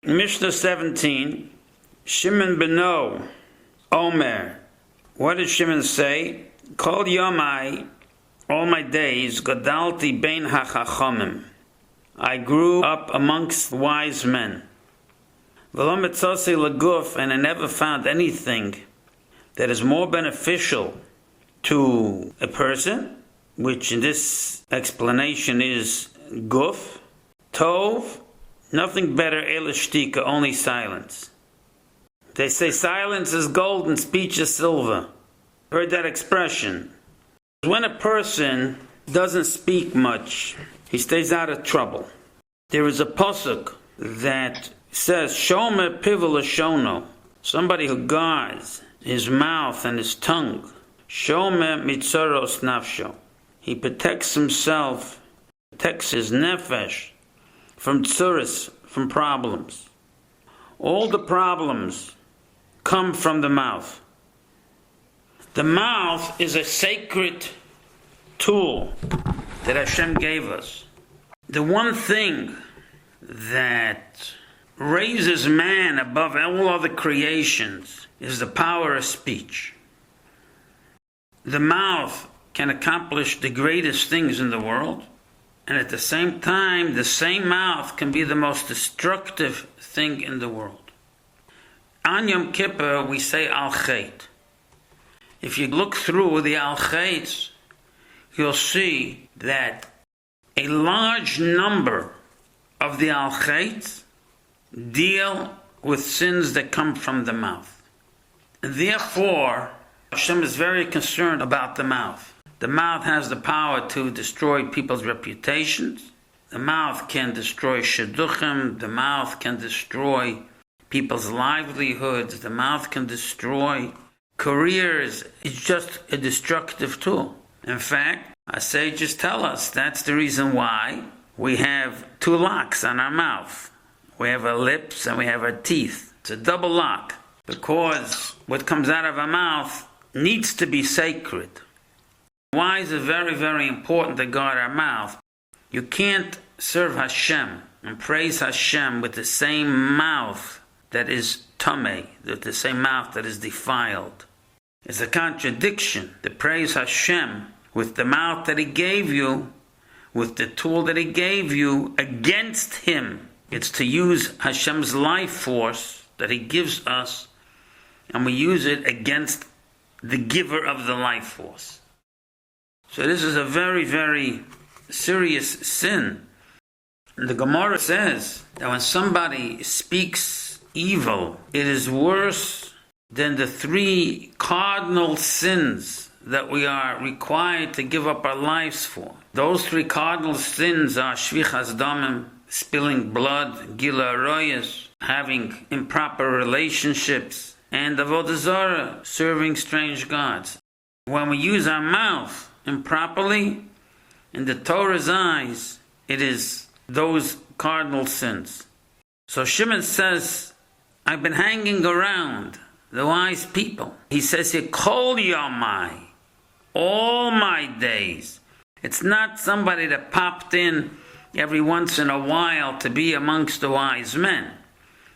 Mishnah 17, Shimon beno Omer. What did Shimon say? Kol yomai, all my days, gadalti bein hachachomim. I grew up amongst wise men. V'lo mitzasi laguf, and I never found anything that is more beneficial to a person, which in this explanation is guf, tov, nothing better, elishtika, only silence. They say silence is gold and speech is silver. Heard that expression? When a person doesn't speak much, he stays out of trouble. There is a pasuk that says, Shomer pivel shono, somebody who guards his mouth and his tongue. Shomer mitzoros nafsho, he protects himself, protects his nefesh from tzuris, from problems. All the problems come from the mouth. The mouth is a sacred tool that Hashem gave us. The one thing that raises man above all other creations is the power of speech. The mouth can accomplish the greatest things in the world, and at the same time, the same mouth can be the most destructive thing in the world. On Yom Kippur, we say Al-Chet. If you look through the Al-Chets, you'll see that a large number of the Al-Chets deal with sins that come from the mouth. And therefore, Hashem is very concerned about the mouth. The mouth has the power to destroy people's reputations. The mouth can destroy shidduchim. The mouth can destroy people's livelihoods. The mouth can destroy careers. It's just a destructive tool. In fact, our sages tell us that's the reason why we have two locks on our mouth. We have our lips and we have our teeth. It's a double lock because what comes out of our mouth needs to be sacred. Why is it very, very important to guard our mouth? You can't serve Hashem and praise Hashem with the same mouth that is tameh, the same mouth that is defiled. It's a contradiction to praise Hashem with the mouth that He gave you, with the tool that He gave you, against Him. It's to use Hashem's life force that He gives us, and we use it against the giver of the life force. So this is a very, very serious sin. The Gemara says that when somebody speaks evil, it is worse than the three cardinal sins that we are required to give up our lives for. Those three cardinal sins are shvichas damim, spilling blood, gila aroyas, having improper relationships, and avodah zarah, serving strange gods. When we use our mouth improperly, in the Torah's eyes, it is those cardinal sins. So Shimon says, I've been hanging around the wise people. He says here, Kol Yomai, all my days. It's not somebody that popped in every once in a while to be amongst the wise men.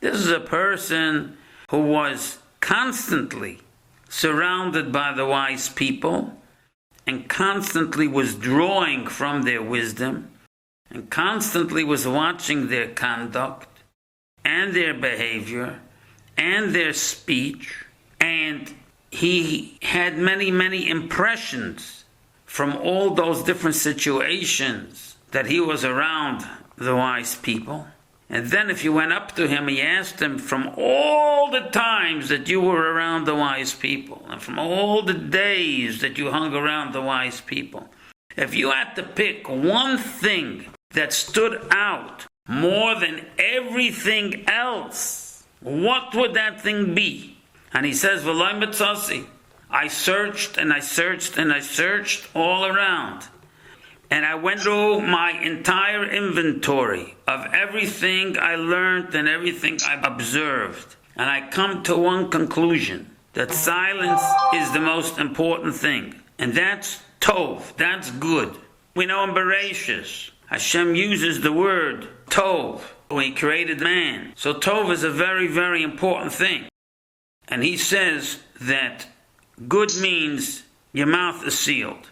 This is a person who was constantly surrounded by the wise people, and constantly was drawing from their wisdom, and constantly was watching their conduct, and their behavior, and their speech, and he had many, many impressions from all those different situations that he was around the wise people. And then if you went up to him, he asked him, from all the times that you were around the wise people, and from all the days that you hung around the wise people, if you had to pick one thing that stood out more than everything else, what would that thing be? And he says, V'loi mitzasi, I searched and I searched and I searched all around. And I went through my entire inventory of everything I learned and everything I observed. And I come to one conclusion, that silence is the most important thing. And that's tov, that's good. We know in Bereshis, Hashem uses the word tov He created man. So Tov is a very, very important thing. And he says that good means your mouth is sealed.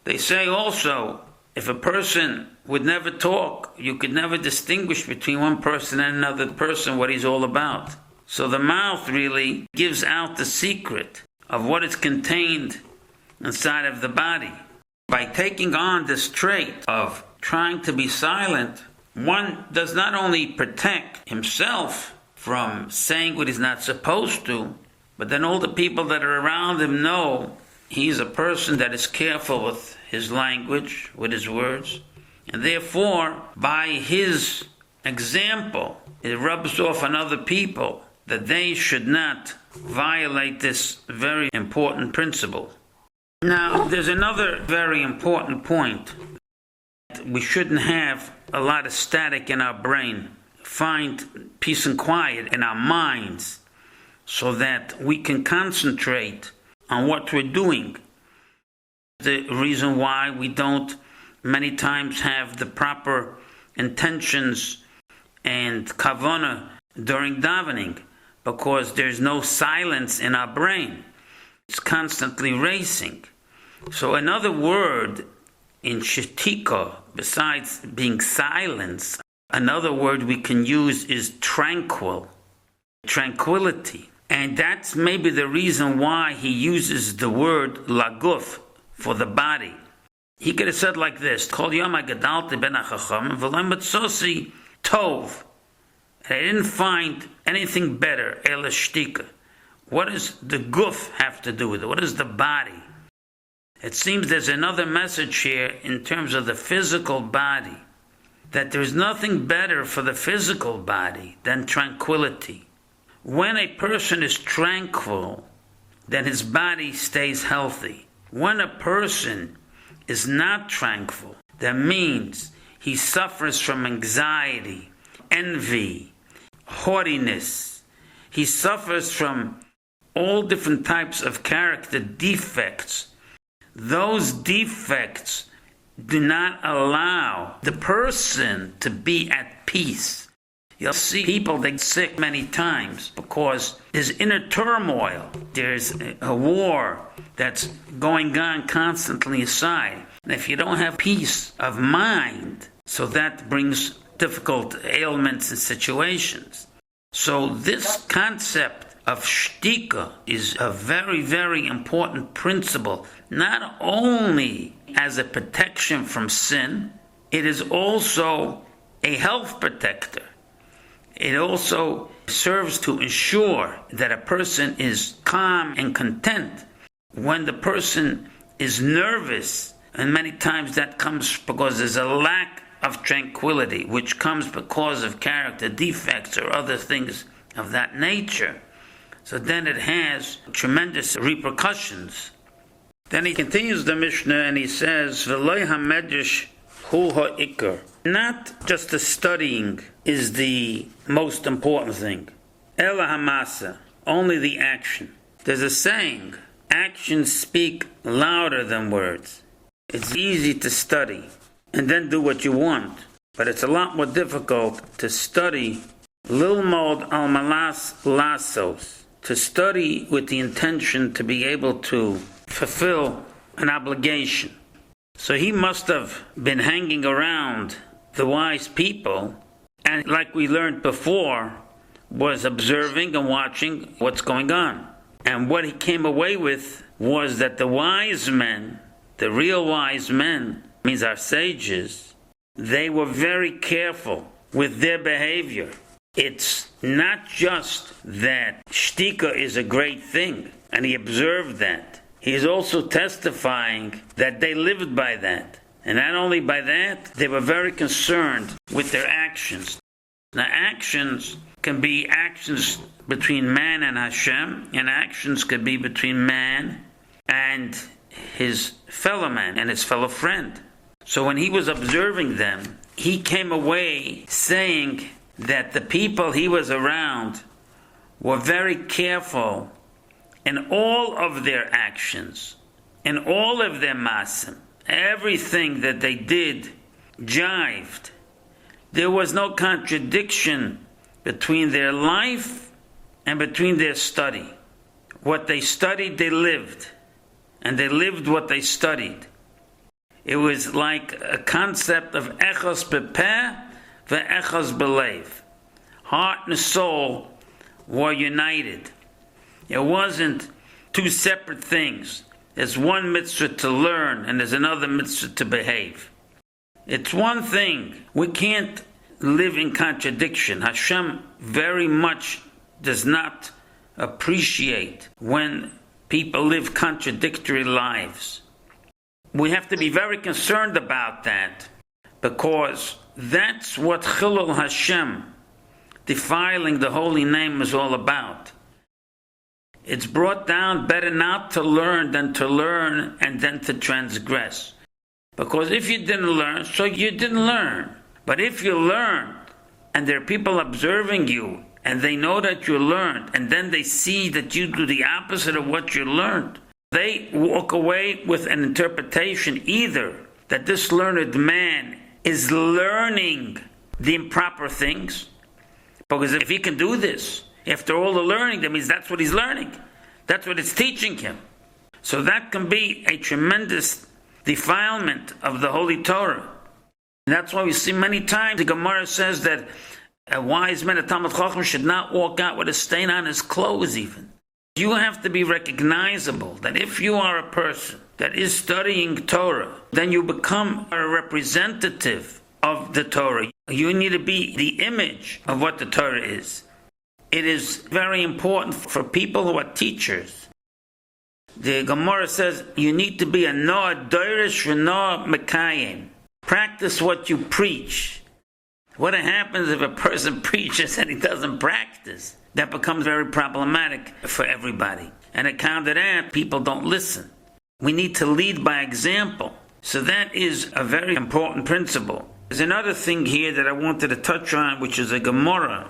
They say also, if a person would never talk, you could never distinguish between one person and another person what he's all about. So the mouth really gives out the secret of what is contained inside of the body. By taking on this trait of trying to be silent, one does not only protect himself from saying what he's not supposed to, but then all the people that are around him know he's a person that is careful with his language, with his words, and therefore, by his example, it rubs off on other people that they should not violate this very important principle. Now, there's another very important point. We shouldn't have a lot of static in our brain. Find peace and quiet in our minds so that we can concentrate on what we're doing. The reason why we don't many times have the proper intentions and kavanah during davening, because there's no silence in our brain. It's constantly racing. So another word in shetika, besides being silence, another word we can use is tranquil, tranquility. And that's maybe the reason why he uses the word laguf for the body. He could have said like this, Kol yom gadalti ben hachacham v'lo matzosi tov. And I didn't find anything better, ela shtika. What does the guf have to do with it? What is the body? It seems there's another message here in terms of the physical body, that there's nothing better for the physical body than tranquility. When a person is tranquil, then his body stays healthy. When a person is not tranquil, that means he suffers from anxiety, envy, haughtiness. He suffers from all different types of character defects. Those defects do not allow the person to be at peace. You'll see people that get sick many times because there's inner turmoil. There's a war that's going on constantly inside. And if you don't have peace of mind, so that brings difficult ailments and situations. So this concept of shtika is a very, very important principle, not only as a protection from sin, it is also a health protector. It also serves to ensure that a person is calm and content. When the person is nervous, and many times that comes because there's a lack of tranquility, which comes because of character defects or other things of that nature. So then it has tremendous repercussions. Then he continues the Mishnah and he says, V'loi hamedrash hu ha'ikar. Not just the studying is the most important thing. Ela hamasa, only the action. There's a saying, actions speak louder than words. It's easy to study and then do what you want, but it's a lot more difficult to study lilmod al malas lasos, to study with the intention to be able to fulfill an obligation. So he must have been hanging around the wise people, and like we learned before, was observing and watching what's going on. And what he came away with was that the wise men, the real wise men, means our sages, they were very careful with their behavior. It's not just that shtika is a great thing, and he observed that. He is also testifying that they lived by that. And not only by that, they were very concerned with their actions. Now, actions can be actions between man and Hashem, and actions could be between man and his fellow man and his fellow friend. So when he was observing them, he came away saying that the people he was around were very careful in all of their actions, in all of their masim. Everything that they did jived There was no contradiction between their life and between their study. What they studied, they lived. And they lived what they studied. It was like a concept of echos bepeh ve'echos belev. Heart and soul were united. It wasn't two separate things. There's one mitzvah to learn and there's another mitzvah to behave. It's one thing. We can't live in contradiction. Hashem very much does not appreciate when people live contradictory lives. We have to be very concerned about that, because that's what Chilul Hashem, defiling the holy name, is all about. It's brought down better not to learn than to learn and then to transgress. Because if you didn't learn, so you didn't learn. But if you learned, and there are people observing you, and they know that you learned, and then they see that you do the opposite of what you learned, they walk away with an interpretation either that this learned man is learning the improper things, because if he can do this, after all the learning, that means that's what he's learning. That's what it's teaching him. So that can be a tremendous defilement of the Holy Torah. And that's why we see many times the Gemara says that a wise man, a Talmid Chacham, should not walk out with a stain on his clothes even. You have to be recognizable that if you are a person that is studying Torah, then you become a representative of the Torah. You need to be the image of what the Torah is. It is very important for people who are teachers. The Gemara says you need to be a noah doirish v'noah mekayim. Practice what you preach. What happens if a person preaches and he doesn't practice? That becomes very problematic for everybody. And account of that, people don't listen. We need to lead by example. So that is a very important principle. There's another thing here that I wanted to touch on, which is a Gemara.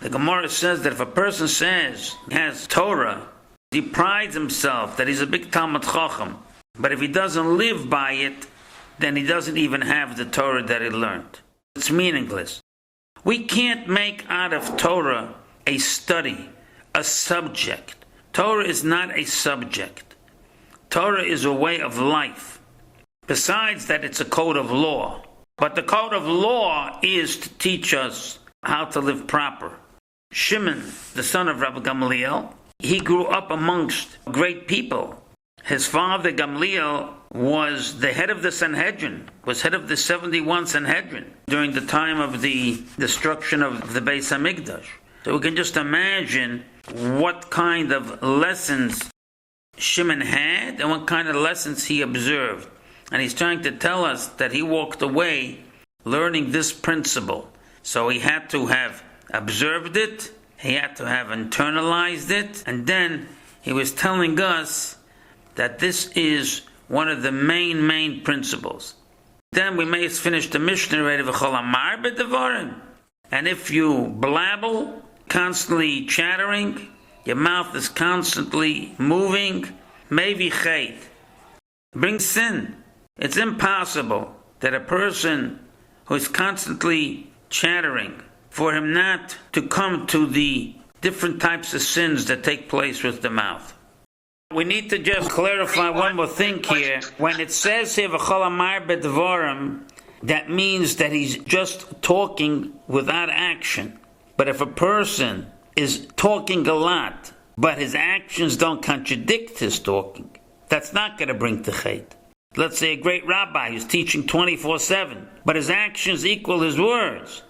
The Gemara says that if a person says he has Torah, he prides himself that he's a big Talmid Chacham. But if he doesn't live by it, then he doesn't even have the Torah that he learned. It's meaningless. We can't make out of Torah a study, a subject. Torah is not a subject. Torah is a way of life. Besides that, it's a code of law. But the code of law is to teach us how to live proper. Shimon, the son of Rabbi Gamliel, he grew up amongst great people. His father, Gamliel, was the head of the Sanhedrin, was head of the 71 Sanhedrin during the time of the destruction of the Beis HaMikdash. So we can just imagine what kind of lessons Shimon had and what kind of lessons he observed. And he's trying to tell us that he walked away learning this principle. So he had to have observed it, he had to have internalized it, and then he was telling us that this is one of the main principles. Then we may finish the Mishnah already. And if you blabble, constantly chattering, your mouth is constantly moving, maybe chait. Bring sin. It's impossible that a person who is constantly chattering, for him not to come to the different types of sins that take place with the mouth. We need to just clarify one more thing here. When it says here, V'chol amar b'dvarim, that means that he's just talking without action. But if a person is talking a lot, but his actions don't contradict his talking, that's not going to bring techait. Let's say a great rabbi who's teaching 24/7, but his actions equal his words.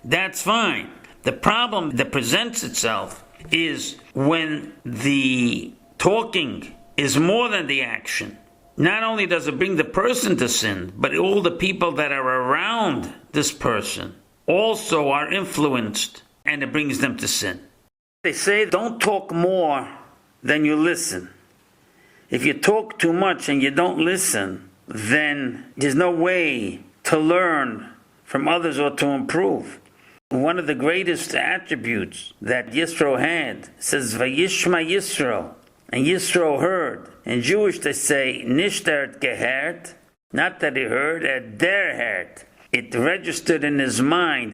That's fine. The problem that presents itself is when the talking is more than the action. Not only does it bring the person to sin, but all the people that are around this person also are influenced, and it brings them to sin. They say don't talk more than you listen. If you talk too much and you don't listen, then there's no way to learn from others or to improve. One of the greatest attributes that Yisro had says, Vayishma Yisro, and Yisro heard. In Jewish they say, Nishtert gehert, not that he heard, der hert. it registered in his mind.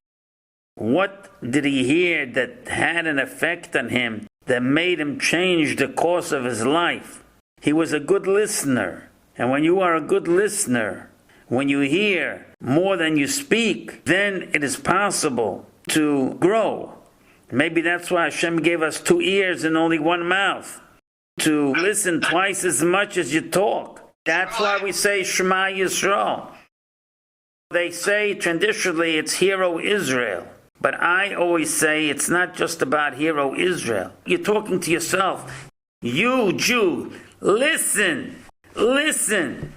What did he hear that had an effect on him, that made him change the course of his life? He was a good listener. And when you are a good listener, when you hear more than you speak, then it is possible to grow. Maybe that's why Hashem gave us 2 ears and only 1 mouth, to listen twice as much as you talk. That's why we say Shema Yisrael. They say traditionally it's Hero Israel. But I always say it's not just about Hero Israel. You're talking to yourself. You, Jew, listen. Listen.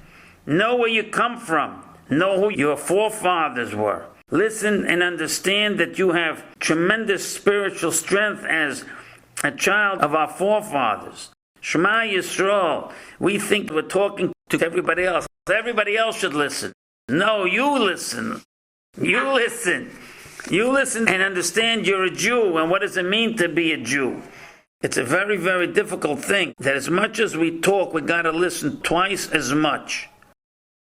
Know where you come from. Know who your forefathers were. Listen and understand that you have tremendous spiritual strength as a child of our forefathers. Shema Yisrael. We think we're talking to everybody else. Everybody else should listen. No, you listen. You listen. You listen and understand you're a Jew, and what does it mean to be a Jew? It's a very, very difficult thing, that as much as we talk, we got to listen twice as much.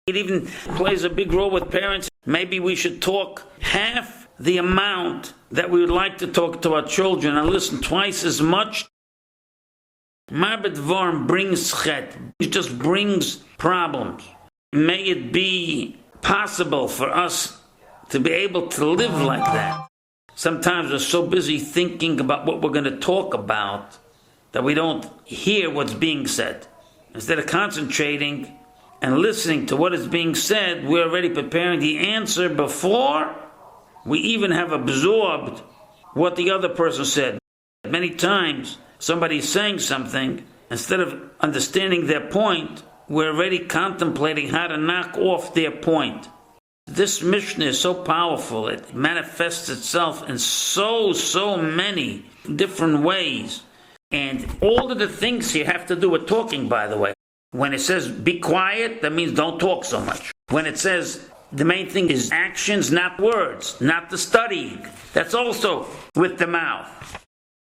It even plays a big role with parents. Maybe we should talk half the amount that we would like to talk to our children and listen twice as much. Marbet Vorm brings chet. It just brings problems. May it be possible for us to be able to live like that. Sometimes we're so busy thinking about what we're going to talk about that we don't hear what's being said. Instead of concentrating and listening to what is being said, we're already preparing the answer before we even have absorbed what the other person said. Many times, somebody's saying something, instead of understanding their point, we're already contemplating how to knock off their point. This Mishnah is so powerful. It manifests itself in so many different ways. And all of the things here have to do with talking, by the way. When it says be quiet, that means don't talk so much. When it says the main thing is actions, not words, not the studying, that's also with the mouth.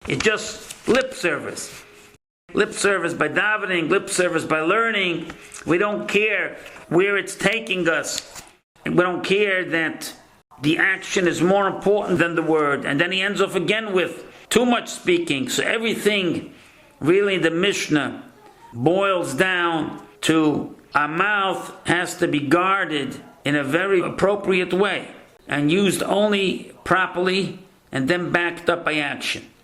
It's just lip service. Lip service by davening, lip service by learning. We don't care where it's taking us. We don't care that the action is more important than the word. And then he ends off again with too much speaking. So everything, really, the Mishnah boils down to our mouth has to be guarded in a very appropriate way and used only properly and then backed up by action.